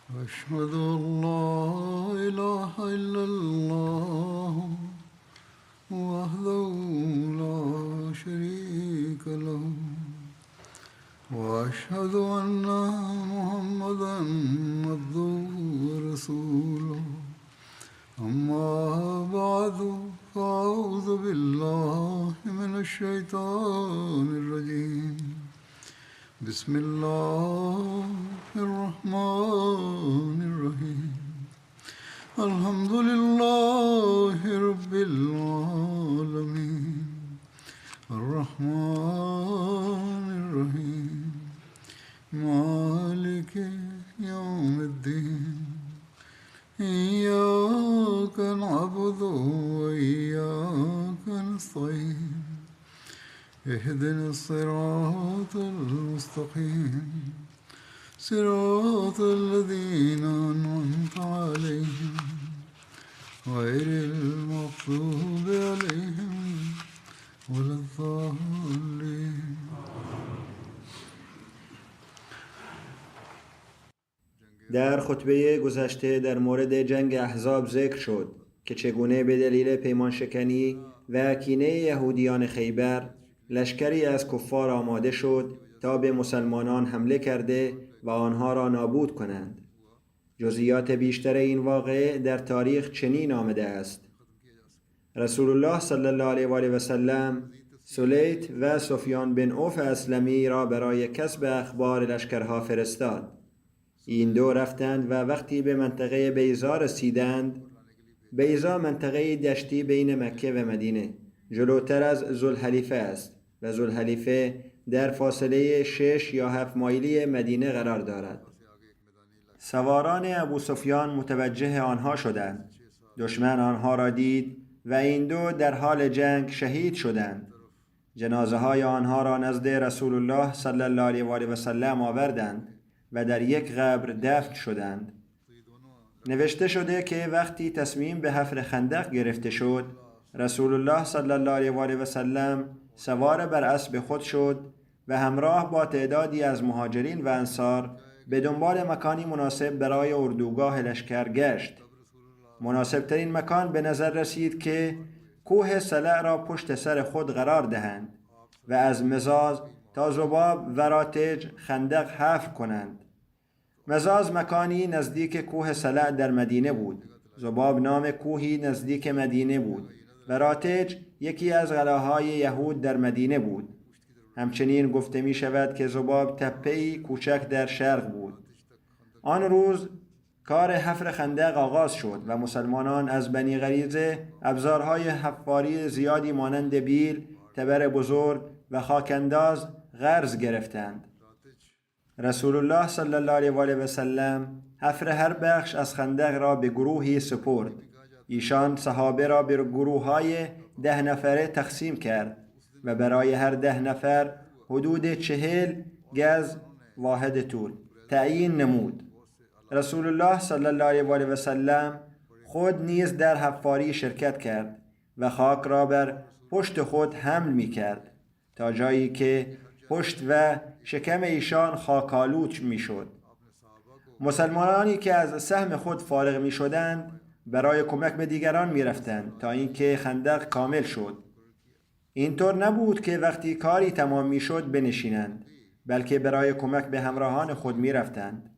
أشهد أن لا إله إلا الله وحده لا شريك له وأشهد أن محمدا عبده ورسوله أما بعد فأعوذ بالله من الشيطان الرجيم بسم الله الرحمن الرحيم الحمد لله رب العالمين الرحمن الرحيم مالك يوم الدين إياك نعبد وإياك نستعين اهدنا الصراط المستقيم صراط الذين أنعمت عليهم غير المغضوب عليهم ولا الضالين. در خطبه گذشته در مورد جنگ احزاب ذکر شد که چگونه به دلیل پیمان شکنی و کینه یهودیان خیبر لشکری از کفار آماده شد تا به مسلمانان حمله کرده و آنها را نابود کنند. جزئیات بیشتر این واقعه در تاریخ چنین آمده است: رسول الله صلی الله علیه و آله و سلم سلیت و سفیان بن عوف اسلمی را برای کسب اخبار لشکرها فرستاد. این دو رفتند و وقتی به منطقه بیضا رسیدند، بیضا منطقه دشتی بین مکه و مدینه جلوتر از ذوالحلیفه است و ذوالحلیفه در فاصله 6 یا 7 مایلی مدینه قرار دارد. سواران ابو سفیان متوجه آنها شدند. دشمن آنها را دید و این دو در حال جنگ شهید شدند. جنازه های آنها را نزد رسول الله صلی الله علیه و آله و سلم آوردند و در یک قبر دفن شدند. نوشته شده که وقتی تصمیم به حفر خندق گرفته شد، رسول الله صلی الله علیه و آله و سلم سوار بر اسب خود شد و همراه با تعدادی از مهاجرین و انصار به دنبال مکانی مناسب برای اردوگاه لشکر گشت. مناسب ترین مکان به نظر رسید که کوه صلع را پشت سر خود قرار دهند و از مزاز تا ذباب و راتج خندق حفر کنند. مزاز مکانی نزدیک کوه صلع در مدینه بود. ذباب نام کوهی نزدیک مدینه بود و راتج یکی از قلعه‌های یهود در مدینه بود. همچنین گفته می شود که ذباب تپه‌ای کوچک در شرق بود. آن روز کار حفر خندق آغاز شد و مسلمانان از بنی غریزه ابزارهای حفاری زیادی مانند بیل، تبر بزرگ و خاکانداز قرض گرفتند. رسول الله صلی الله علیه و آله و سلم حفر هر بخش از خندق را به گروهی سپرد. ایشان صحابه را به گروه‌های 10 نفره تقسیم کرد و برای هر 10 نفر حدود 40 گز واحد طول تعیین نمود. رسول الله صلی الله علیه و آله و سلم خود نیز در حفاری شرکت کرد و خاک را بر پشت خود حمل می کرد تا جایی که پشت و شکم ایشان خاکالود می شد. مسلمانانی که از سهم خود فارغ می شدند برای کمک به دیگران می رفتند تا اینکه خندق کامل شد. اینطور نبود که وقتی کاری تمام می شد بنشینند، بلکه برای کمک به همراهان خود می رفتند.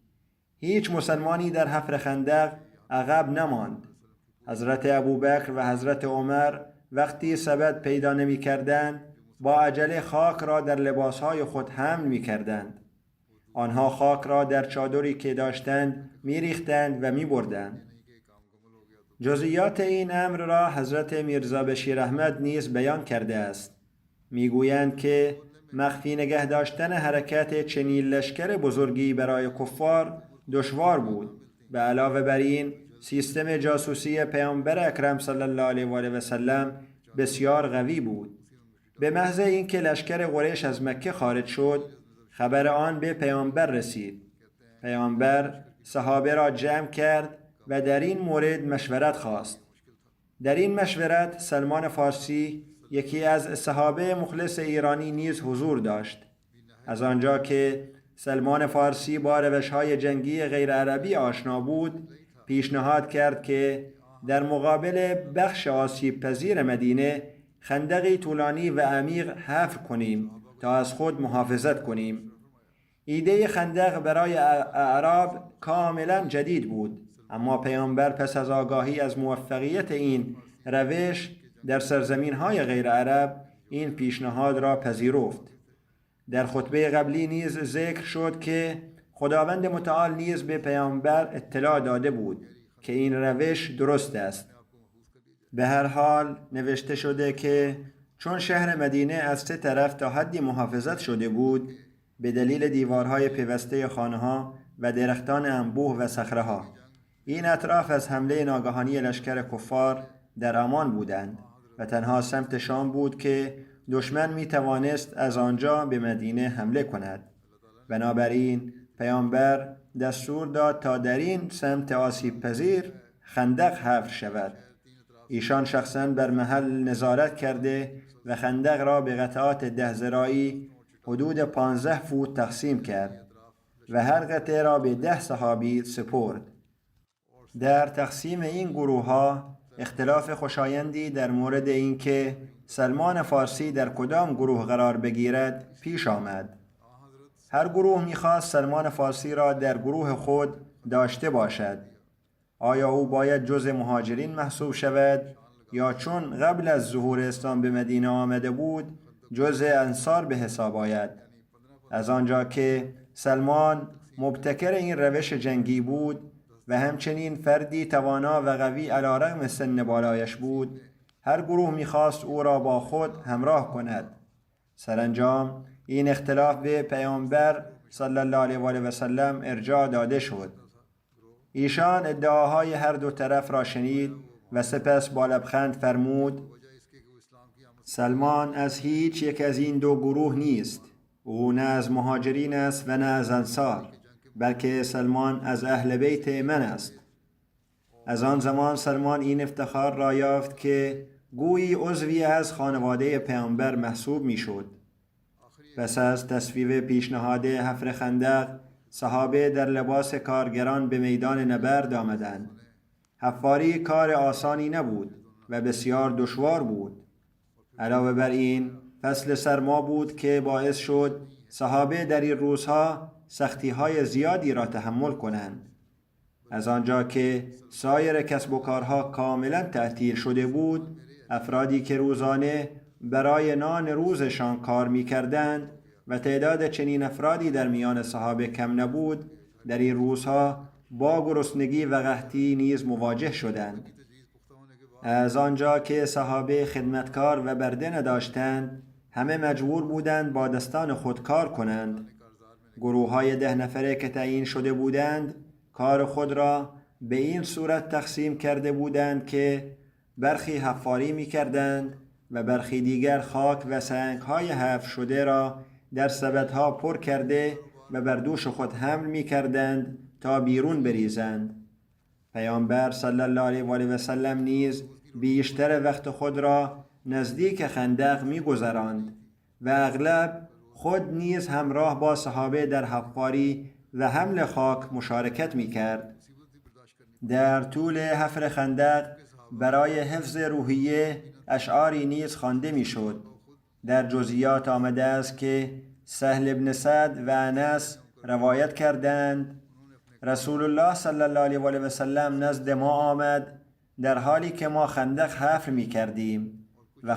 هیچ مسلمانی در حفر خندق عقب نماند. حضرت ابوبکر و حضرت عمر وقتی سبد پیدا نمی کردند با عجله خاک را در لباسهای خود حمل می کردند. آنها خاک را در چادری که داشتند می ریختند و می بردند. جزئیات این امر را حضرت میرزا بشیر احمد نیز بیان کرده است. می گویند که مخفی نگه داشتن حرکت چنین لشکر بزرگی برای کفار دشوار بود. به علاوه بر این سیستم جاسوسی پیامبر اکرم صلی الله علیه و آله و سلم بسیار قوی بود. به محض اینکه لشکر قریش از مکه خارج شد، خبر آن به پیامبر رسید. پیامبر صحابه را جمع کرد و در این مورد مشورت خواست. در این مشورت سلمان فارسی یکی از صحابه مخلص ایرانی نیز حضور داشت. از آنجا که سلمان فارسی با روش‌های جنگی غیر عربی آشنا بود، پیشنهاد کرد که در مقابل بخش آسیب پذیر مدینه خندقی طولانی و عمیق حفر کنیم تا از خود محافظت کنیم. ایده خندق برای اعراب کاملا جدید بود، اما پیامبر پس از آگاهی از موفقیت این روش در سرزمین‌های غیر عرب این پیشنهاد را پذیرفت. در خطبه قبلی نیز ذکر شد که خداوند متعال نیز به پیامبر اطلاع داده بود که این روش درست است. به هر حال نوشته شده که چون شهر مدینه از 3 طرف تا حدی محافظت شده بود به دلیل دیوارهای پیوسته خانه‌ها و درختان انبوه و صخره‌ها، این اطراف از حمله ناگهانی لشکر کفار در امان بودند و تنها سمت شام بود که دشمن می توانست از آنجا به مدینه حمله کند. بنابراین پیامبر دستور داد تا در این سمت آسیب پذیر خندق حفر شود. ایشان شخصاً بر محل نظارت کرده و خندق را به قطعات 10 ذراعی حدود 15 فوت تقسیم کرد و هر قطعه را به 10 صحابی سپرد. در تقسیم این گروه ها اختلاف خوشایندی در مورد اینکه سلمان فارسی در کدام گروه قرار بگیرد پیش آمد. هر گروه می‌خواست سلمان فارسی را در گروه خود داشته باشد. آیا او باید جزء مهاجرین محسوب شود یا چون قبل از ظهور اسلام به مدینه آمده بود جزء انصار به حساب آید؟ از آنجا که سلمان مبتکر این روش جنگی بود و همچنین فردی توانا و قوی علیرغم سن بالایش بود، هر گروه می‌خواست او را با خود همراه کند. سرانجام این اختلاف به پیامبر صلی الله علیه و آله و سلم ارجاع داده شد. ایشان ادعاهای هر دو طرف را شنید و سپس با لبخند فرمود: سلمان از هیچ یک از این دو گروه نیست. او نه از مهاجرین است و نه از انصار، بلکه سلمان از اهل بیت من است. از آن زمان سلمان این افتخار را یافت که گویی عضوی از خانواده پیامبر محسوب می شد. پس از تصویب پیشنهاد حفر خندق، صحابه در لباس کارگران به میدان نبرد آمدند. حفاری کار آسانی نبود و بسیار دشوار بود. علاوه بر این فصل سرما بود که باعث شد صحابه در این روزها سختی‌های زیادی را تحمل کنند. از آنجا که سایر کسب و کارها کاملا تعطیل شده بود، افرادی که روزانه برای نان روزشان کار می‌کردند و تعداد چنین افرادی در میان صحابه کم نبود، در این روزها با گرسنگی و قحطی نیز مواجه شدند. از آنجا که صحابه خدمتکار و برده نداشتند، همه مجبور بودند با دستان خود کار کنند. گروه‌های 10 نفره که تعیین شده بودند، کار خود را به این صورت تقسیم کرده بودند که برخی حفاری می‌کردند و برخی دیگر خاک و سنگ‌های حفر شده را در سبدها پر کرده و بر دوش خود حمل می‌کردند تا بیرون بریزند. پیامبر صلی الله علیه و آله و سلم نیز بیشتر وقت خود را نزدیک خندق می‌گذراند و اغلب خود نیز همراه با صحابه در حفاری و حمل خاک مشارکت می‌کرد. در طول حفر خندق برای حفظ روحیه اشعاری نیز خوانده می‌شد. در جزئیات آمده است که سهل بن سعد و انس روایت کردند رسول الله صلی الله علیه و آله و سلم نزد ما آمد در حالی که ما خندق حفر می‌کردیم و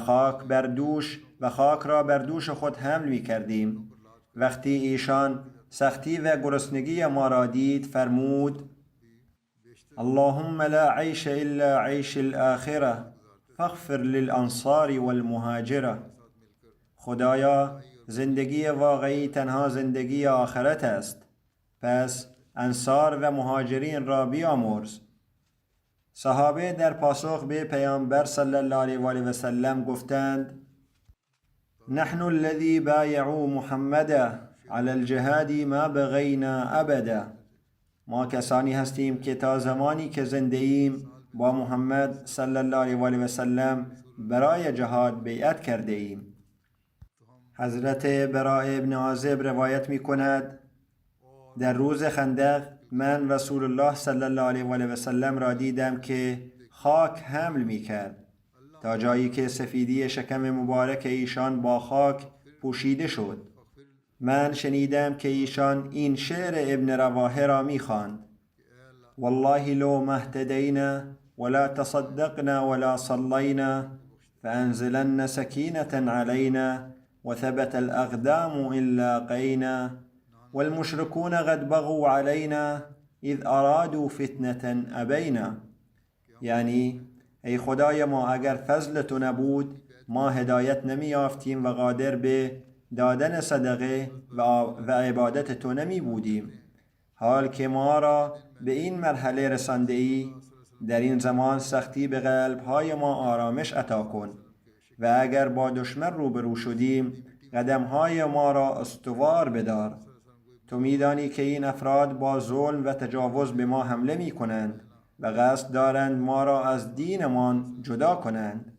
خاک را بر دوش خود حمل می‌کردیم. وقتی ایشان سختی و گرسنگی ما را دید فرمود: اللهم لا عیش الا عیش الاخره فاغفر للانصار والمهاجره. خدایا زندگی واقعی تنها زندگی آخرت است، پس انصار و مهاجرین را بیامرز. صحابه در پاسخ به پیامبر صلی الله علیه و آله و سلم گفتند: نحن الذی بایعوا محمدا علی الجهاد ما بغینا ابدا. ما کسانی هستیم که تا زمانی که زنده ایم با محمد صلی الله علیه و آله و سلم برای جهاد بیعت کرده ایم. حضرت براء ابن عازب روایت می کند در روز خندق من رسول الله صلی الله علیه و آله و سلم را دیدم که خاک حمل می کرد تا جایی که سفیدی شکم مبارک ایشان با خاک پوشیده شد. من شنیدم که ایشان این شعر ابن رواحه را می خواند: والله لو ما اهتدینا ولا تصدقنا ولا صلینا فانزلن سکینة علینا وثبت الاقدام إن لاقینا والمشركون قد بغوا علينا اذ ارادوا فتنة ابینا. یعنی ای خدای ما، اگر فضل تو نبود ما هدایت نمی یافتیم و قادر به دادن صدقه و عبادت تو نمی بودیم. حال که ما را به این مرحله رسانده ای، در این زمان سختی به قلب‌های ما آرامش عطا کن و اگر با دشمن روبرو شدیم قدم‌های ما را استوار بدار. تو می‌دانی که این افراد با ظلم و تجاوز به ما حمله می‌کنند و قصد دارند ما را از دینمان جدا کنند،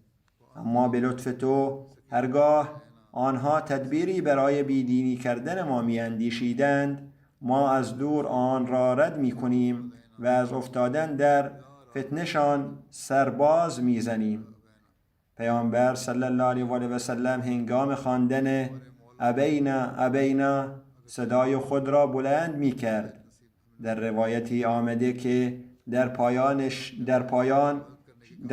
اما به لطف تو هرگاه آنها تدبیری برای بیدینی کردن ما می‌اندیشیدند ما از دور آن را رد می‌کنیم و از افتادن در فتنه‌شان سرباز می‌زنیم. پیامبر صلی الله علیه و آله و سلم هنگام خواندن ابینا ابینا صدای خود را بلند می‌کرد. در روایتی آمده که در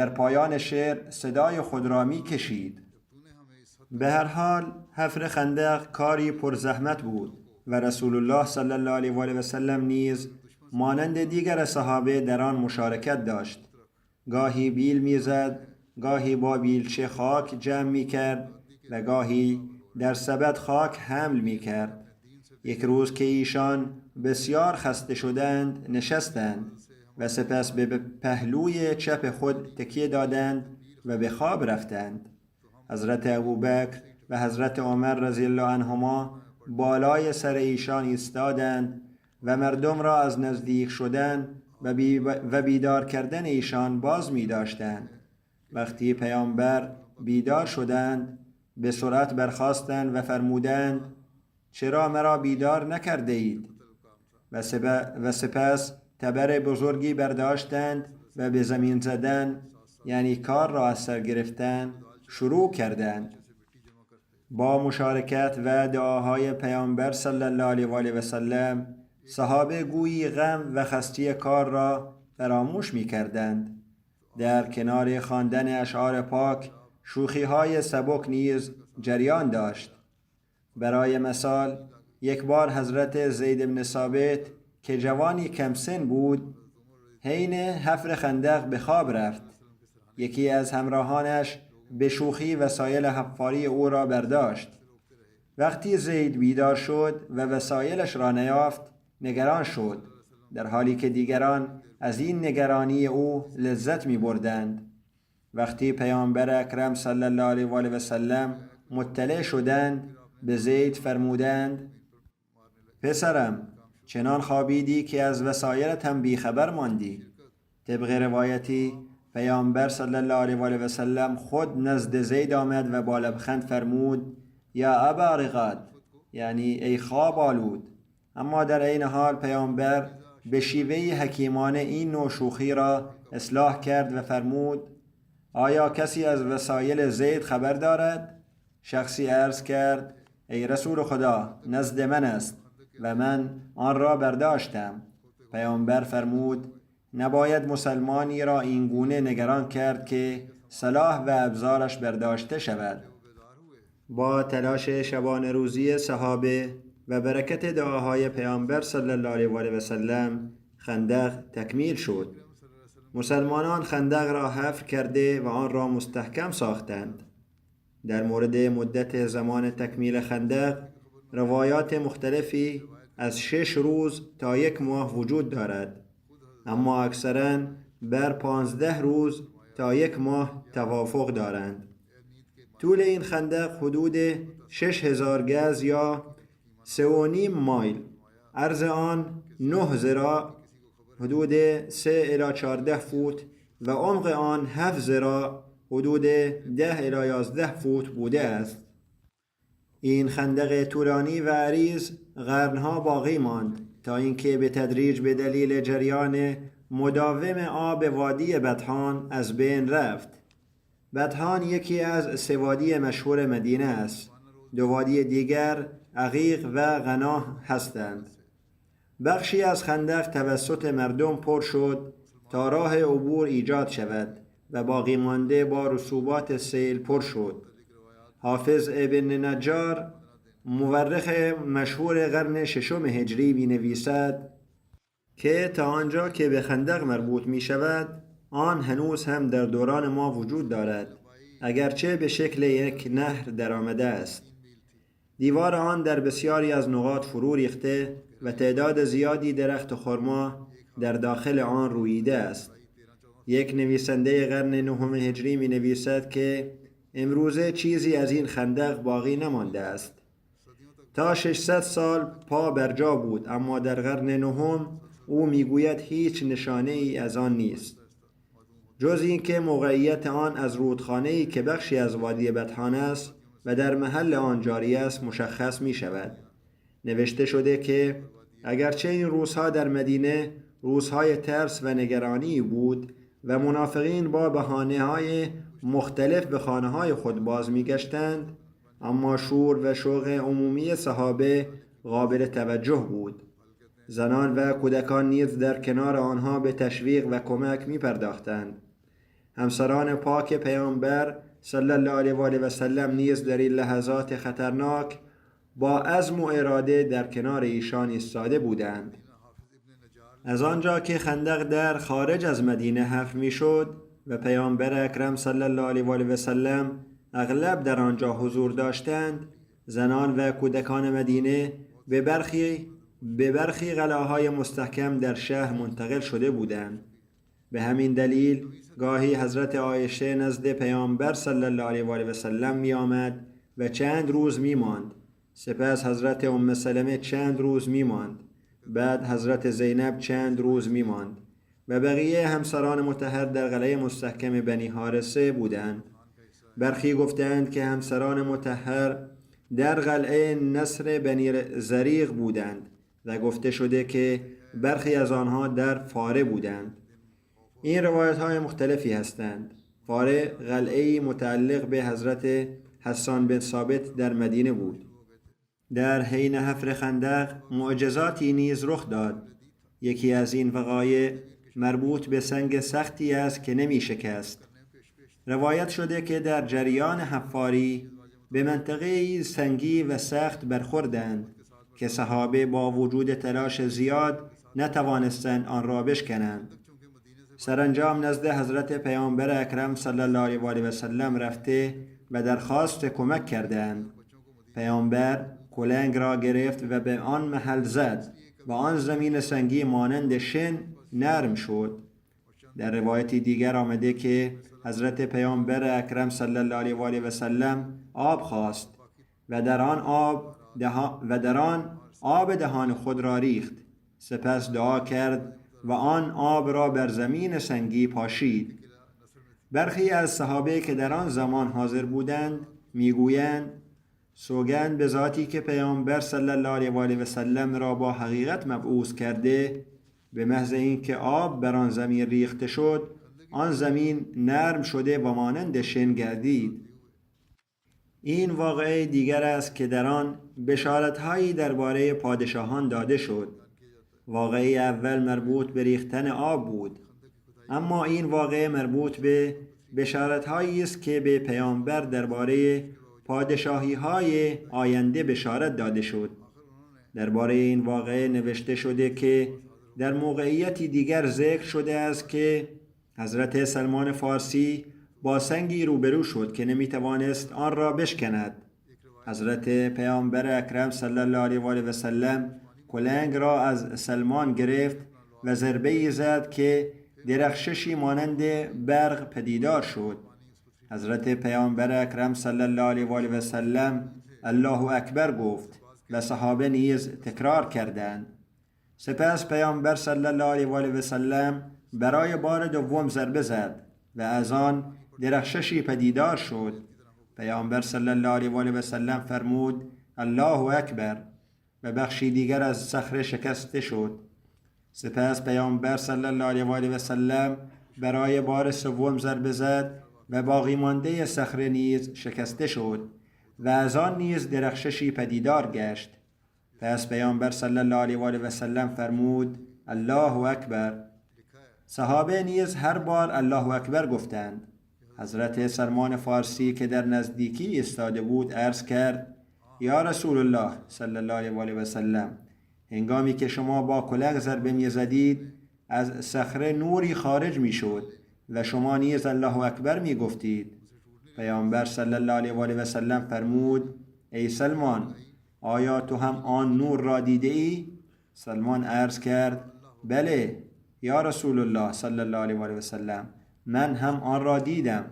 پایان شعر صدای خود را می‌کشید. به هر حال حفر خندق کاری پرزحمت بود و رسول الله صلی الله علیه و آله و سلم نیز مانند دیگر صحابه در آن مشارکت داشت. گاهی بیل میزد، گاهی با بیلچه خاک جمع میکرد و گاهی در سبد خاک حمل میکرد. یک روز که ایشان بسیار خسته شدند نشستند و سپس به پهلوی چپ خود تکیه دادند و به خواب رفتند. حضرت ابوبکر و حضرت عمر رضی الله عنهما بالای سر ایشان ایستادند و مردم را از نزدیک شدن و بیدار کردن ایشان باز می داشتند. وقتی پیامبر بیدار شدند به سرعت برخاستند و فرمودند چرا مرا بیدار نکرده اید؟ و سپس تبر بزرگی برداشتند و به زمین زدن، یعنی کار را از سر گرفتن، شروع کردند. با مشارکت و دعاهای پیامبر صلی الله علیه و آله و سلم صحابه گویی غم و خستی کار را فراموش می کردند. در کنار خواندن اشعار پاک شوخی‌های سبک نیز جریان داشت. برای مثال یک بار حضرت زید بن ثابت که جوانی کم سن بود حین حفر خندق به خواب رفت. یکی از همراهانش به شوخی وسایل حفاری او را برداشت. وقتی زید بیدار شد و وسایلش را نیافت نگران شد، در حالی که دیگران از این نگرانی او لذت می بردند. وقتی پیامبر اکرم صلی الله علیه و آله و سلم مطلع شدند به زید فرمودند پسرم چنان خوابیدی که از وسایلت هم بیخبر ماندی. طبق روایتی پیامبر صلی الله علیه و آله و سلم خود نزد زید آمد و با لبخند فرمود یا ابا رقاد، یعنی ای خواب آلود. اما در این حال پیامبر به شیوه حکیمانه این نوع شوخی را اصلاح کرد و فرمود آیا کسی از وسایل زید خبر دارد؟ شخصی عرض کرد ای رسول خدا نزد من است و من آن را برداشتم. پیامبر فرمود نباید مسلمانی را این گونه نگران کرد که سلاح و ابزارش برداشته شود. با تلاش شبانه روزی صحابه و برکت دعاهای پیامبر صلی الله علیه و آله و سلم خندق تکمیل شد. مسلمانان خندق را حفر کرده و آن را مستحکم ساختند. در مورد مدت زمان تکمیل خندق روایات مختلفی از 6 روز تا 1 ماه وجود دارد، اما اکثراً بر 15 روز تا 1 ماه توافق دارند. طول این خندق حدود 6000 گز یا 3.5 مایل، عرض آن 9 ذراع حدود 3 الی 14 فوت و عمق آن 7 ذراع حدود 10 الی 11 فوت بوده است. این خندق طولانی و عریض قرنها باقی ماند تا اینکه به تدریج به دلیل جریان مداوم آب وادی بطحان از بین رفت. بطحان یکی از سه وادی مشهور مدینه است. دو وادی دیگر عقیق و غناه هستند. بخشی از خندق توسط مردم پر شد تا راه عبور ایجاد شود و باقی مانده با رسوبات سیل پر شد. حافظ ابن نجار مورخ مشهور قرن ششم هجری می نویسد که تا آنجا که به خندق مربوط می شود آن هنوز هم در دوران ما وجود دارد، اگرچه به شکل یک نهر در آمده است. دیوار آن در بسیاری از نقاط فرو ریخته و تعداد زیادی درخت خرما در داخل آن رویده است. یک نویسنده قرن نهم هجری می نویسد که امروزه چیزی از این خندق باقی نمانده است. تا 600 سال پا بر جا بود، اما در قرن نهم او میگوید هیچ نشانه ای از آن نیست، جز اینکه موقعیت آن از رودخانه‌ای که بخشی از وادی بطحان است و در محل آن جاری است مشخص می شود. نوشته شده که اگرچه این روزها در مدینه روزهای ترس و نگرانی بود و منافقین با بهانه‌های مختلف به خانه‌های خود باز می‌گشتند، اما شور و شوق عمومی صحابه قابل توجه بود. زنان و کودکان نیز در کنار آنها به تشویق و کمک می‌پرداختند. همسران پاک پیامبر صلی الله علیه و آله و سلم نیز در این لحظات خطرناک با عزم و اراده در کنار ایشان ایستاده بودند. از آنجا که خندق در خارج از مدینه حفر میشد و پیامبر اکرم صلی الله علیه و آله و سلم اغلب در آنجا حضور داشتند، زنان و کودکان مدینه به برخی قلعه‌های مستحکم در شهر منتقل شده بودند. به همین دلیل گاهی حضرت عایشه نزد پیامبر صلی الله علیه و آله و سلم می آمد و چند روز می ماند. سپس حضرت ام سلمه چند روز می ماند. بعد حضرت زینب چند روز می ماند و بقیه همسران مطهر در قلعه مستحکم بنی حارثه بودند. برخی گفتند که همسران مطهر در قلعه نصر بنی زریق بودند و گفته شده که برخی از آنها در فاره بودند. این روایت های مختلفی هستند. فاره قلعه‌ای متعلق به حضرت حسان بن ثابت در مدینه بود. در حین حفر خندق معجزاتی نیز رخ داد. یکی از این وقایع مربوط به سنگ سختی است که نمی شکست. روایت شده که در جریان حفاری به منطقه سنگی و سخت برخوردند که صحابه با وجود تلاش زیاد نتوانستند آن را بشکنند. سرانجام نزد حضرت پیامبر اکرم صلی الله علیه و آله و سلم رفته و درخواست کمک کردند. پیامبر کلنگ را گرفت و به آن محل زد و آن زمین سنگی مانند شن نرم شد. در روایتی دیگر آمده که حضرت پیامبر اکرم صلی الله علیه و آله و سلم آب خواست و در آن آب دهان خود را ریخت. سپس دعا کرد و آن آب را بر زمین سنگی پاشید. برخی از صحابه که در آن زمان حاضر بودند میگویند سوگند به ذاتی که پیامبر صلی الله علیه و آله و سلم را با حقیقت مبعوث کرده، به محض اینکه آب بر آن زمین ریخته شد، آن زمین نرم شده و مانند شن گردید. این واقعه دیگر است که در آن بشارت‌هایی درباره پادشاهان داده شد. واقعه اول مربوط به ریختن آب بود، اما این واقعه مربوط به بشارت‌هایی است که به پیامبر درباره پادشاهی‌های آینده بشارت داده شد. درباره این واقعه نوشته شده که در موقعیتی دیگر ذکر شده است که حضرت سلمان فارسی با سنگی روبرو شد که نمیتوانست آن را بشکند. حضرت پیامبر اکرم صلی الله علیه و آله و سلم کلنگ را از سلمان گرفت و ضربه‌ای زد که درخششی مانند برق پدیدار شد. حضرت پیامبر اکرم صلی الله علیه و آله و سلم الله اکبر گفت و صحابه نیز تکرار کردند. سپس پیامبر صلی الله علیه و آله و سلم برای بار دوم ضربه زد و از آن درخششی پدیدار شد. پیامبر صلی الله علیه و آله و سلم فرمود الله اکبر. و بخشی دیگر از صخره شکسته شد. سپس پیامبر صلی الله علیه و آله و سلم برای بار سوم ضربه زد و باقی مانده صخره نیز شکسته شد و از آن نیز درخششی پدیدار گشت. پس پیامبر صلی الله علیه و آله و سلم فرمود: الله اکبر. صحابه نیز هر بار الله اکبر گفتند. حضرت سلمان فارسی که در نزدیکی ایستاده بود عرض کرد: یا رسول الله صلی الله علیه و آله و سلم، هنگامی که شما با کلاه ضربه می‌زدید از صخره نوری خارج می‌شد و شما نیز الله اکبر می‌گفتید. پیامبر صلی الله علیه و آله و سلم فرمود: ای سلمان، آیا تو هم آن نور را دیده ای؟ سلمان عرض کرد: بله یا رسول الله صلی الله علیه و آله و سلم، من هم آن را دیدم.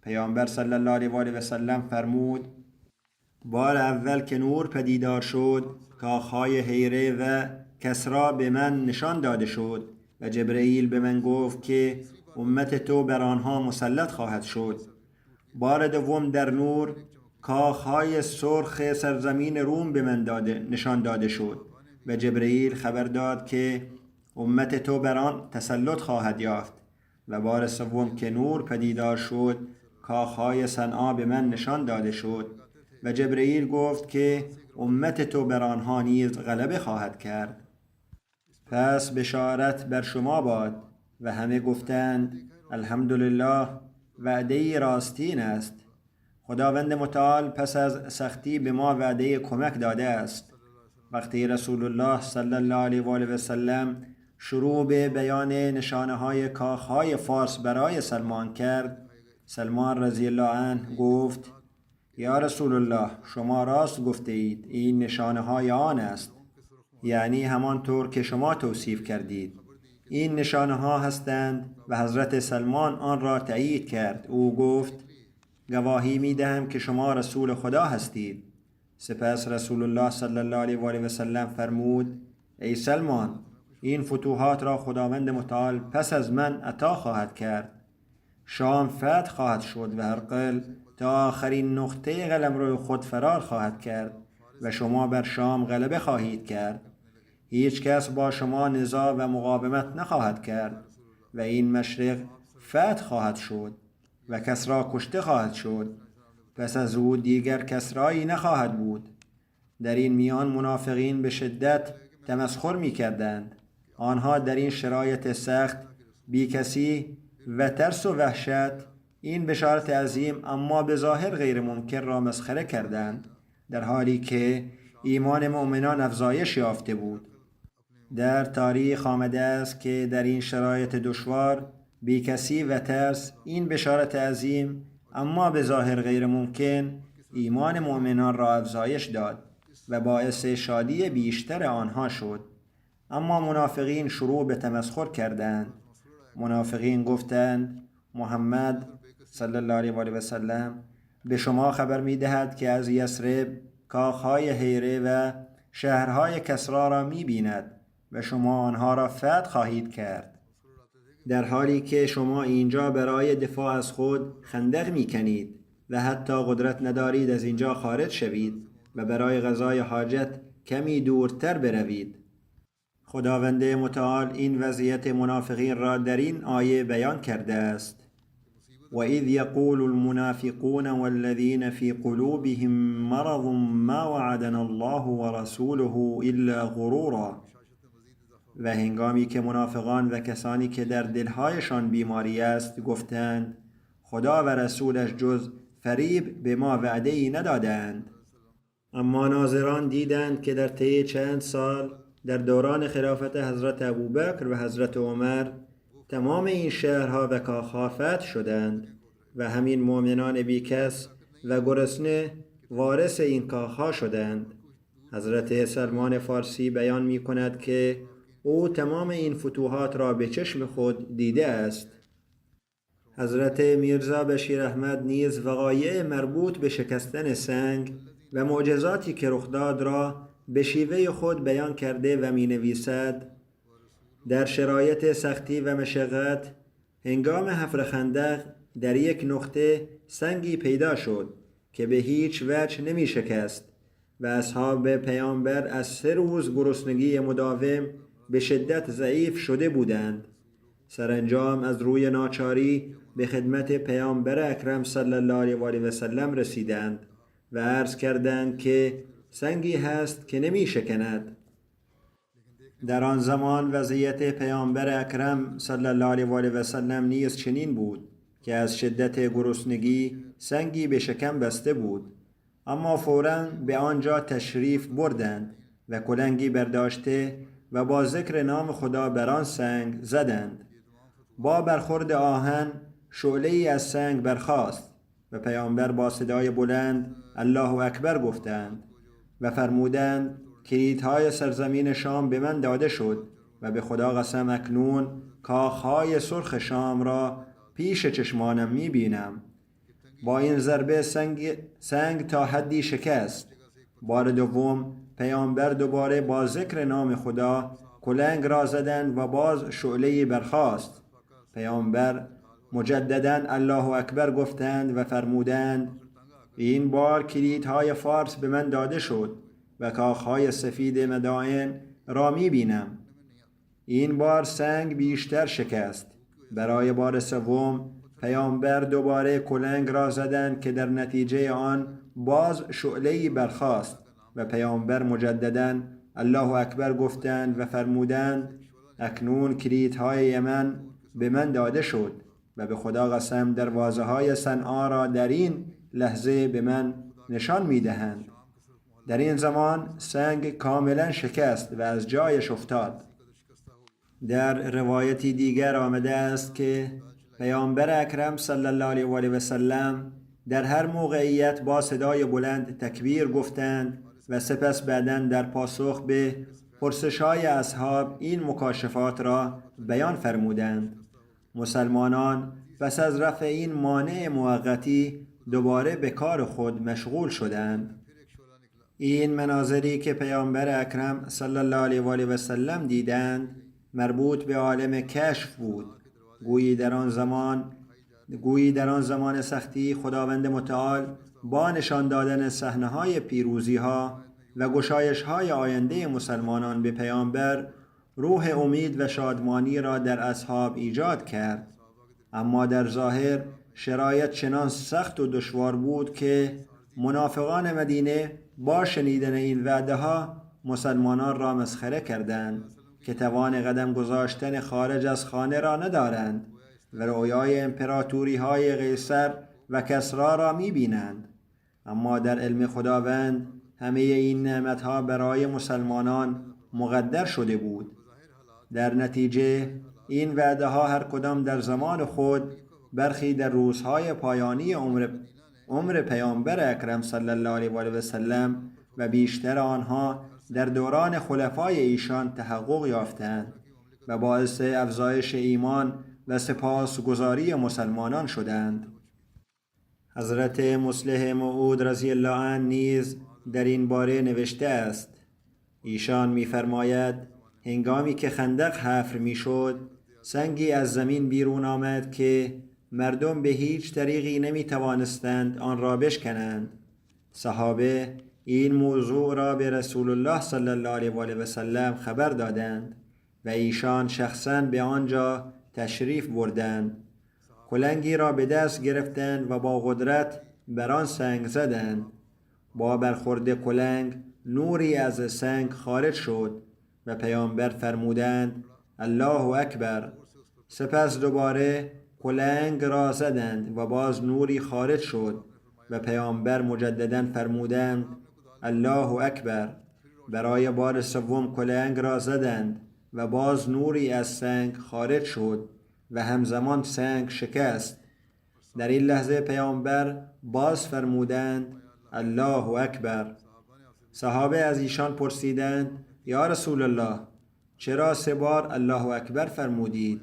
پیامبر صلی الله علیه و آله و سلم فرمود: بار اول که نور پدیدار شد، کاخهای حیره و کسرا به من نشان داده شد و جبرئیل به من گفت که امت تو بر آنها مسلط خواهد شد. بار دوم در نور کاخهای سرخ سرزمین روم به من نشان داده شد و جبرئیل خبر داد که امت تو بر آن تسلط خواهد یافت. و بار سوم که نور پدیدار شد، کاخهای صنعا به من نشان داده شد و جبرئیل گفت که امت تو بر آنها نیز غلبه خواهد کرد. پس بشارت بر شما باد. و همه گفتند: الحمدلله، وعده راستین است. خداوند متعال پس از سختی به ما وعده کمک داده است. وقتی رسول الله صلی الله علیه و آله و سلم شروع به بیان نشانه های کاخهای فارس برای سلمان کرد، سلمان رضی الله عنه گفت: یا رسول الله، شما راست گفته اید، این نشانه های آن است، یعنی همانطور که شما توصیف کردید. این نشانه ها هستند و حضرت سلمان آن را تایید کرد. او گفت: گواهی می دهم که شما رسول خدا هستید. سپس رسول الله صلی الله علیه و آله و سلم فرمود: ای سلمان، این فتوحات را خداوند متعال پس از من عطا خواهد کرد. شام فتح خواهد شد و هرقل تا آخرین نقطه قلمرو خود فرار خواهد کرد و شما بر شام غلبه خواهید کرد. هیچ کس با شما نزاع و مقاومت نخواهد کرد و این مشرق فتح خواهد شد و کسری کشته خواهد شد. پس از او دیگر کسرایی نخواهد بود. در این میان منافقین به شدت تمسخر می کردند. آنها در این شرایط سخت، بی کسی و ترس و وحشت این بشارت عظیم اما به ظاهر غیر ممکن را مسخره کردند، در حالی که ایمان مؤمنان افزایش یافته بود. در تاریخ آمده است که در این شرایط دشوار، بی کسی و ترس این بشارت عظیم اما به ظاهر غیر ممکن ایمان مؤمنان را افزایش داد و باعث شادی بیشتر آنها شد. اما منافقین شروع به تمسخر کردند. منافقین گفتند: محمد صلی الله علیه و آله و سلم به شما خبر می دهد که از یثرب کاخهای حیره و شهرهای کسرا را می بیند و شما آنها را فتح خواهید کرد، در حالی که شما اینجا برای دفاع از خود خندق می کنید و حتی قدرت ندارید از اینجا خارج شوید و برای قضای حاجت کمی دورتر بروید. خداوند متعال این وضعیت منافقین را در این آیه بیان کرده است: وَإِذْ يَقُولُ الْمُنَافِقُونَ وَالَّذِينَ فِي قُلُوبِهِم مَّرَضٌ مَّا وَعَدَنَا اللَّهُ وَرَسُولُهُ إِلَّا غُرُورًا. و هنگامی که منافقان و کسانی که در دلهایشان بیماری است گفتند: خدا و رسولش جز فریب به ما وعده‌ای ندادند. اما ناظران دیدند که در طی چند سال در دوران خلافت حضرت ابوبکر و حضرت عمر تمام این شهرها و کاخها فتح شدند و همین مؤمنان بیکس و گرسنه وارث این کاخها شدند. حضرت سلمان فارسی بیان می کند که او تمام این فتوحات را به چشم خود دیده است. حضرت میرزا بشیر احمد نیز وقایع مربوط به شکستن سنگ و معجزاتی که رخ داد را به شیوه خود بیان کرده و می نویسد: در شرایط سختی و مشقت هنگام حفر خندق در یک نقطه سنگی پیدا شد که به هیچ وجه نمی شکست و اصحاب پیامبر از 3 روز گرسنگی مداوم به شدت ضعیف شده بودند. سرانجام از روی ناچاری به خدمت پیامبر اکرم صلی الله علیه و آله و سلم رسیدند و عرض کردند که سنگی هست که نمی شکند. در آن زمان وضعیت پیامبر اکرم صلی الله علیه و آله و سلم نیز چنین بود که از شدت گرسنگی سنگی به شکم بسته بود، اما فوراً به آنجا تشریف بردند و کلنگی برداشته و با ذکر نام خدا بر آن سنگ زدند. با برخورد آهن شعله‌ای از سنگ برخاست و پیامبر با صدای بلند الله اکبر گفتند و فرمودند کلیدهای سرزمین شام به من داده شد و به خدا قسم اکنون کاخهای سرخ شام را پیش چشمانم می‌بینم. با این ضربه سنگ تا حدی شکست. بار دوم پیامبر دوباره با ذکر نام خدا کلنگ را زدند و باز شعله‌ای برخاست. پیامبر مجدداً الله اکبر گفتند و فرمودند این بار کلیدهای فارس به من داده شد و کاخهای سفید مدائن را می‌بینم. این بار سنگ بیشتر شکست. برای بار سوم پیامبر دوباره کلنگ را زدند که در نتیجه آن باز شعله‌ای برخاست و پیامبر مجدداً الله اکبر گفتند و فرمودند اکنون کلیدهای یمن به من داده شد و به خدا قسم دروازه‌های صنعا را در این لحظه به من نشان می‌دهند. در این زمان سنگ کاملا شکست و از جایش افتاد. در روایتی دیگر آمده است که پیامبر اکرم صلی الله علیه و آله و سلم در هر موقعیت با صدای بلند تکبیر گفتند و سپس بعداً در پاسخ به پرسش‌های اصحاب این مکاشفات را بیان فرمودند. مسلمانان پس از رفع این مانع موقتی دوباره به کار خود مشغول شدند. این مناظری که پیامبر اکرم صلی الله علیه و آله و سلم دیدند مربوط به عالم کشف بود. گویی در آن زمان سختی خداوند متعال با نشان دادن صحنه‌های پیروزی‌ها و گشایش‌های آینده مسلمانان به پیامبر روح امید و شادمانی را در اصحاب ایجاد کرد، اما در ظاهر شرایط چنان سخت و دشوار بود که منافقان مدینه با شنیدن این وعده‌ها مسلمانان را مسخره کردند که توان قدم گذاشتن خارج از خانه را ندارند و رؤیای امپراتوری‌های قیصر و کسری را می‌بینند. اما در علم خداوند همه این نعمت‌ها برای مسلمانان مقدر شده بود. در نتیجه این وعده‌ها هر کدام در زمان خود، برخی در روزهای پایانی عمر پیامبر اکرم صلی الله علیه و آله و سلم و بیشتر آنها در دوران خلفای ایشان تحقق یافتند و باعث افزایش ایمان و سپاسگزاری مسلمانان شدند. حضرت مصلح موعود رضی الله عنه نیز در این باره نوشته است. ایشان می‌فرماید هنگامی که خندق حفر می‌شد سنگی از زمین بیرون آمد که مردم به هیچ طریقی نمی‌توانستند آن را بشکنند. صحابه این موضوع را به رسول الله صلی الله علیه و آله و سلم خبر دادند و ایشان شخصاً به آنجا تشریف بردند. کلنگی را به دست گرفتند و با قدرت بر آن سنگ زدند. با برخورد کلنگ نوری از سنگ خارج شد و پیامبر فرمودند الله اکبر. سپس دوباره کلنگ را زدند و باز نوری خارج شد و پیامبر مجدداً فرمودند الله اکبر. برای بار سوم کلنگ را زدند و باز نوری از سنگ خارج شد و همزمان سنگ شکست. در این لحظه پیامبر باز فرمودند الله اکبر. صحابه از ایشان پرسیدند یا رسول الله چرا 3 بار الله اکبر فرمودید؟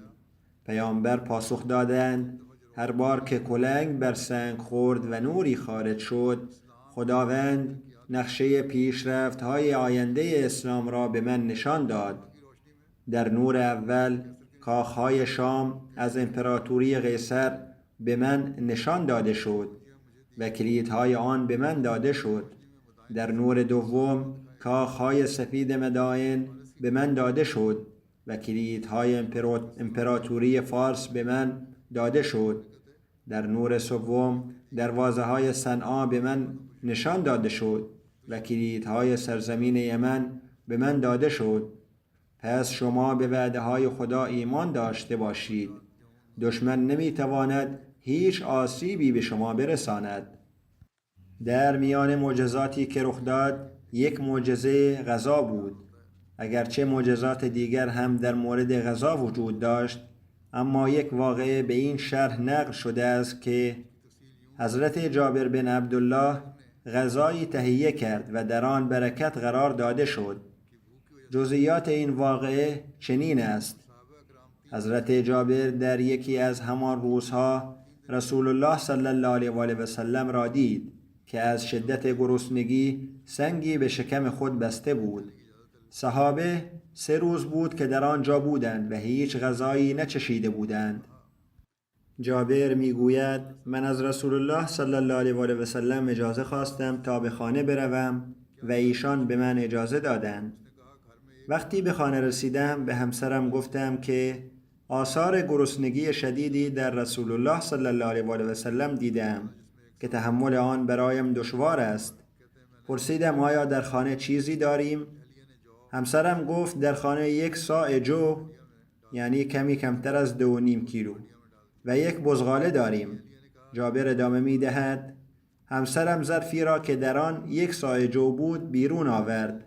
پیامبر پاسخ دادند هر بار که کلنگ بر سنگ خورد و نوری خارج شد خداوند نقشه پیشرفت‌های آینده اسلام را به من نشان داد. در نور اول کاخهای شام از امپراتوری قیصر به من نشان داده شد و کلیدهای آن به من داده شد. در نور دوم کاخهای سفید مدائن به من داده شد و کلیدهای امپراتوری فارس به من داده شد. در نور سوم دروازه‌های صنعا به من نشان داده شد و کلیدهای سرزمین یمن به من داده شد. پس شما به وعده‌های خدا ایمان داشته باشید. دشمن نمی‌تواند هیچ آسیبی به شما برساند. در میان معجزاتی که رخ داد یک معجزه غذا بود. اگرچه معجزات دیگر هم در مورد غذا وجود داشت، اما یک واقعه به این شرح نقل شده است که حضرت جابر بن عبدالله غذایی تهیه کرد و در آن برکت قرار داده شد. جزئیات این واقعه چنین است: حضرت جابر در یکی از همان روزها رسول الله صلی الله علیه و آله و سلم را دید که از شدت گرسنگی سنگی به شکم خود بسته بود. صحابه 3 روز بود که در آنجا بودند و هیچ غذایی نچشیده بودند. جابر میگوید من از رسول الله صلی الله علیه و آله و سلم اجازه خواستم تا به خانه بروم و ایشان به من اجازه دادند. وقتی به خانه رسیدم به همسرم گفتم که آثار گرسنگی شدیدی در رسول الله صلی الله علیه و آله و سلم دیدم که تحمل آن برایم دشوار است. پرسیدم آیا در خانه چیزی داریم؟ همسرم گفت در خانه 1 صاع جو، یعنی کمی کمتر از 2.5 کیلو، و 1 بزغاله داریم. جابر ادامه می دهد همسرم ظرفی را که در آن 1 صاع جو بود بیرون آورد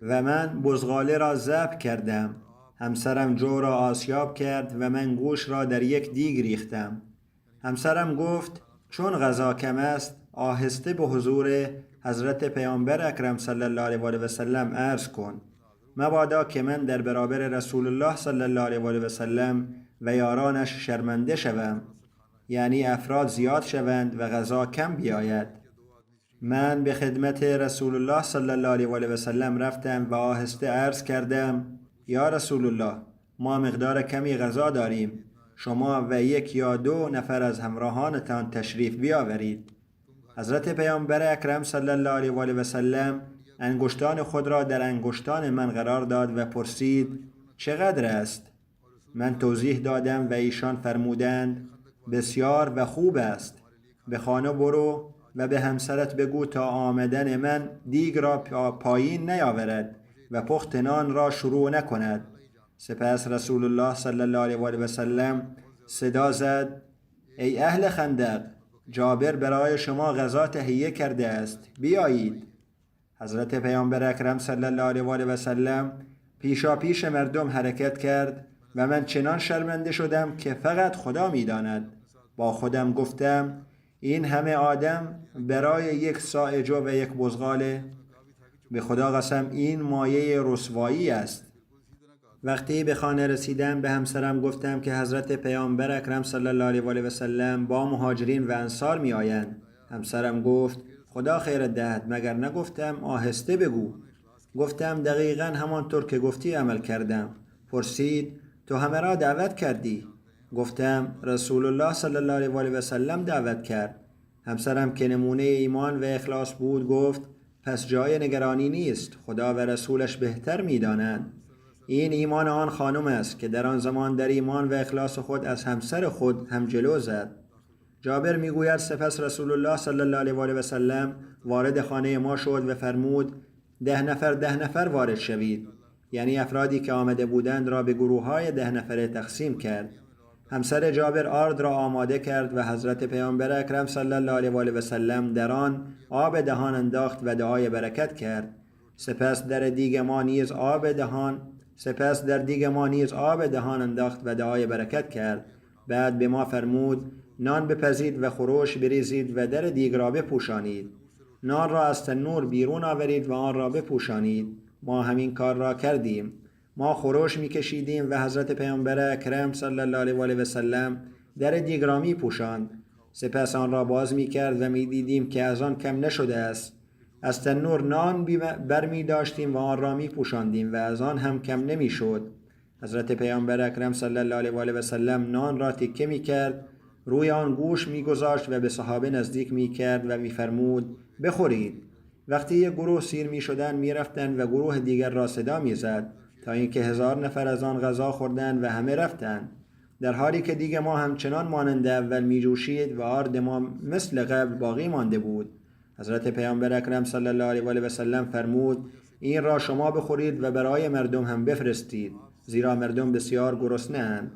و من بزغاله را ذبح کردم. همسرم جو را آسیاب کرد و من گوش را در یک دیگ ریختم. همسرم گفت چون غذا کم است آهسته به حضور حضرت پیامبر اکرم صلی الله علیه و آله و سلم عرض کن، مبادا که من در برابر رسول الله صلی الله علیه و آله و سلم و یارانش شرمنده شوم، یعنی افراد زیاد شوند و غذا کم بیاید. من به خدمت رسول الله صلی الله علیه و آله و سلم رفتم و آهسته عرض کردم یا رسول الله، ما مقدار کمی غذا داریم، شما و 1 یا 2 نفر از همراهانتان تشریف بیاورید. حضرت پیامبر اکرم صلی الله علیه و آله و سلم انگشتان خود را در انگشتان من قرار داد و پرسید چقدر است؟ من توضیح دادم و ایشان فرمودند بسیار و خوب است. به خانه برو و به همسرت بگو تا آمدن من دیگ را پایین نیاورد و پخت نان را شروع نکند. سپس رسول الله صلی الله علیه و آله و سلم صدا زد ای اهل خندق، جابر برای شما غذا تهیه کرده است، بیایید. حضرت پیامبر اکرم صلی الله علیه و آله و سلم پیشا پیش مردم حرکت کرد و من چنان شرمنده شدم که فقط خدا می‌داند. با خودم گفتم این همه آدم برای 1 صاع جو و 1 بزغاله؟ به خدا قسم این مایه رسوایی است. وقتی به خانه رسیدم به همسرم گفتم که حضرت پیامبر اکرم صلی الله علیه و آله و سلم با مهاجرین و انصار می آیند. همسرم گفت خدا خیرت دهد، مگر نگفتم آهسته بگو؟ گفتم دقیقاً همانطور که گفتی عمل کردم. پرسید تو همه را دعوت کردی؟ گفتم رسول الله صلی الله علیه و آله و سلم دعوت کرد. همسرم که نمونه ایمان و اخلاص بود گفت پس جای نگرانی نیست، خدا و رسولش بهتر می‌دانند. این ایمان آن خانم است که در آن زمان در ایمان و اخلاص خود از همسر خود هم جلو زد. جابر میگوید سپس رسول الله صلی الله علیه و آله و سلم وارد خانه ما شد و فرمود 10 نفر وارد شوید، یعنی افرادی که آمده بودند را به گروه‌های 10 نفره تقسیم کرد. همسر جابر آرد را آماده کرد و حضرت پیامبر اکرم صلی الله علیه و آله و سلم در آن آب دهان انداخت و دعای برکت کرد. سپس در دیگ ما نیز آب دهان انداخت و دعای برکت کرد. بعد به ما فرمود نان بپزید و خورش بریزید و در دیگ را بپوشانید. نان را از تنور بیرون آورید و آن را بپوشانید. ما همین کار را کردیم. ما خورش میکشیدیم و حضرت پیامبر اکرم صلی الله علیه و آله و سلم در دیگ را میپوشاند. سپس آن را باز میکرد و میدیدیم که از آن کم نشده است. از تنور نان برمی داشتیم و آن را میپوشاندیم و از آن هم کم نمیشد. حضرت پیامبر اکرم صلی الله علیه و آله و سلم نان را تکه میکرد، روی آن گوش میگذاشت و به صحابه نزدیک میکرد و میفرمود بخورید. وقتی یک گروه سیر می شدن می رفتن و گروه دیگر را صدا می زد تا اینکه 1000 نفر از آن غذا خوردند و همه رفتند، در حالی که دیگ ما همچنان مانند اول می جوشید و آرد ما مثل قبل باقی مانده بود. حضرت پیامبر اکرم صلی الله علیه و آله و سلم فرمود: این را شما بخورید و برای مردم هم بفرستید، زیرا مردم بسیار گرسنه‌اند.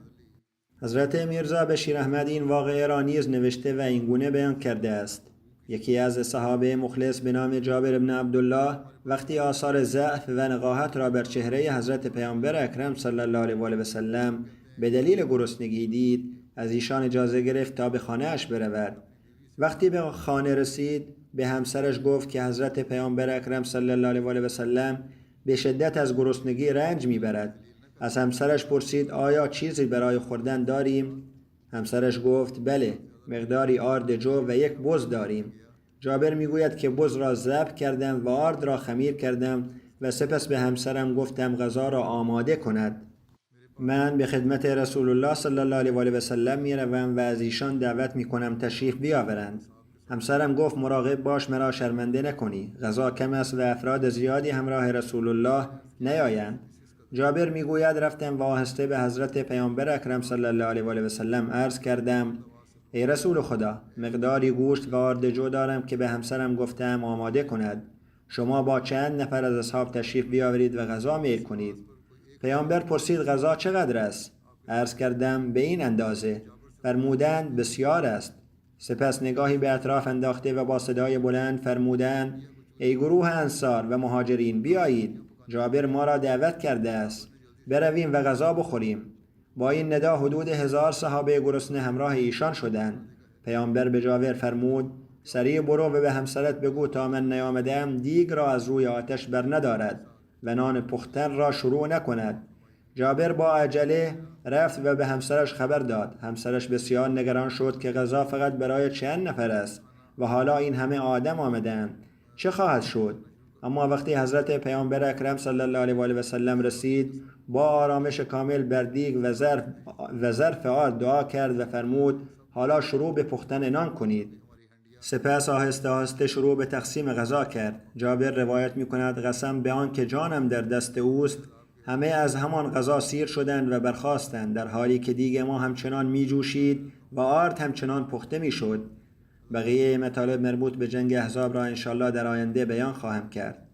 حضرت میرزا بشیر احمد این واقعه را نیز نوشته و این گونه بیان کرده است: یکی از صحابه مخلص به نام جابر بن عبدالله وقتی آثار ضعف و نقاهت را بر چهره حضرت پیامبر اکرم صلی الله علیه و آله و سلم به دلیل گرسنگی دید، از ایشان اجازه گرفت تا به خانه اش برود. وقتی به خانه رسید، به همسرش گفت که حضرت پیامبر اکرم صلی الله علیه و آله و سلم به شدت از گرسنگی رنج میبرد. از همسرش پرسید: آیا چیزی برای خوردن داریم؟ همسرش گفت: بله، مقداری آرد جو و یک بز داریم. جابر میگوید که بز را ذبح کردم و آرد را خمیر کردم و سپس به همسرم گفتم غذا را آماده کند. من به خدمت رسول الله صلی الله علیه و آله و سلم میروم و از ایشان دعوت میکنم تشریف بیاورند. همسرم گفت: مراقب باش مرا شرمنده نکنی، غذا کم است و افراد زیادی همراه رسول الله نیایند. جابر میگوید رفتم و آهسته به حضرت پیامبر اکرم صلی الله علیه و آله و سلم عرض کردم: ای رسول خدا، مقداری گوشت و آرد جو دارم که به همسرم گفتم آماده کند. شما با چند نفر از اصحاب تشریف بیاورید و غذا میل کنید. پیامبر پرسید: غذا چقدر است؟ عرض کردم: به این اندازه. فرمودند: بسیار است. سپس نگاهی به اطراف انداخته و با صدای بلند فرمودند: ای گروه انصار و مهاجرین، بیایید، جابر ما را دعوت کرده است، برویم و غذا بخوریم. با این ندا حدود 1000 صحابه گرسنه همراه ایشان شدند. پیامبر به جابر فرمود: سریع برو و به همسرت بگو تا من نیامدم دیگ را از روی آتش بر ندارد و نان پختن را شروع نکند. جابر با عجله رفت و به همسرش خبر داد. همسرش بسیار نگران شد که غذا فقط برای چند نفر است و حالا این همه آدم آمدند، چه خواهد شد؟ اما وقتی حضرت پیامبر اکرم صلی الله علیه و آله و سلم رسید، با آرامش کامل بر دیگ و ظرف آرد دعا کرد و فرمود: حالا شروع به پختن نان کنید. سپس آهسته آهسته شروع به تقسیم غذا کرد. جابر روایت می‌کند: قسم به آن که جانم در دست اوست، همه از همان غذا سیر شدند و برخاستند، در حالی که دیگ ما همچنان می‌جوشید و آرد همچنان پخته می‌شد. بقیه مطالب مربوط به جنگ احزاب را انشالله در آینده بیان خواهم کرد.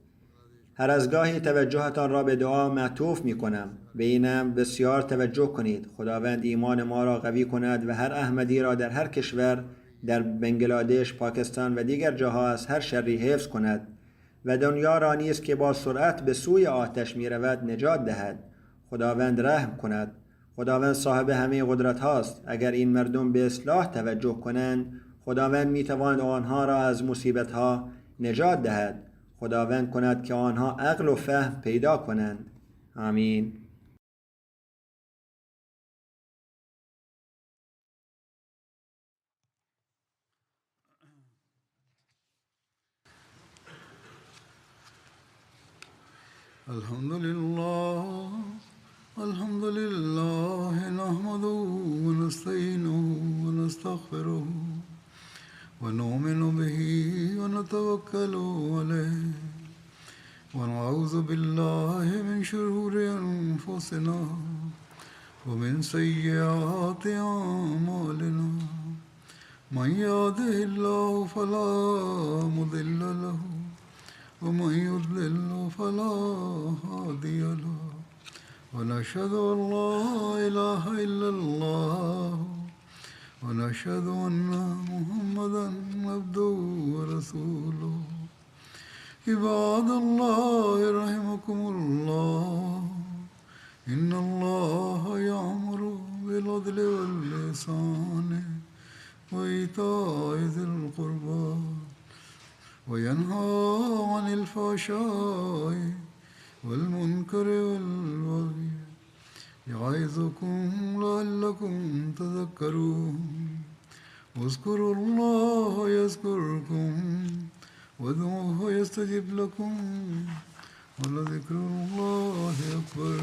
هر از گاهی توجهتان را به دعا معطوف می کنم. به اینم بسیار توجه کنید. خداوند ایمان ما را قوی کند و هر احمدی را در هر کشور، در بنگلادش، پاکستان و دیگر جاها از هر شری حفظ کند و دنیا را نیز که با سرعت به سوی آتش می رود نجات دهد. خداوند رحم کند. خداوند صاحب همه قدرت هاست. اگر این مردم به اصلاح توجه کنند، خداوند می تواند آنها را از مصیبت ها نجات دهد. خداوند کند که آنها عقل و فهم پیدا کنند. آمین. الحمد لله نحمده ونستعينه ونستغفره ونؤمن به ونتوكل عليه ونعوذ بالله من شرور أنفسنا ومن سيئات أعمالنا من يهده الله فلا مضل له ومن يضلل فلا هادي له ونشهد أن لا إله إلا الله ونشهد أن محمدا عبده ورسوله عباد الله رحمكم الله إن الله يأمر بالعدل والإحسان وإيتاء ذي القربى وينهى عن الفحشاء والمنكر والبغي يعظكم لعلكم تذكرون واذكروا الله يذكركم وادعوه يستجب لكم ولذكر الله أكبر.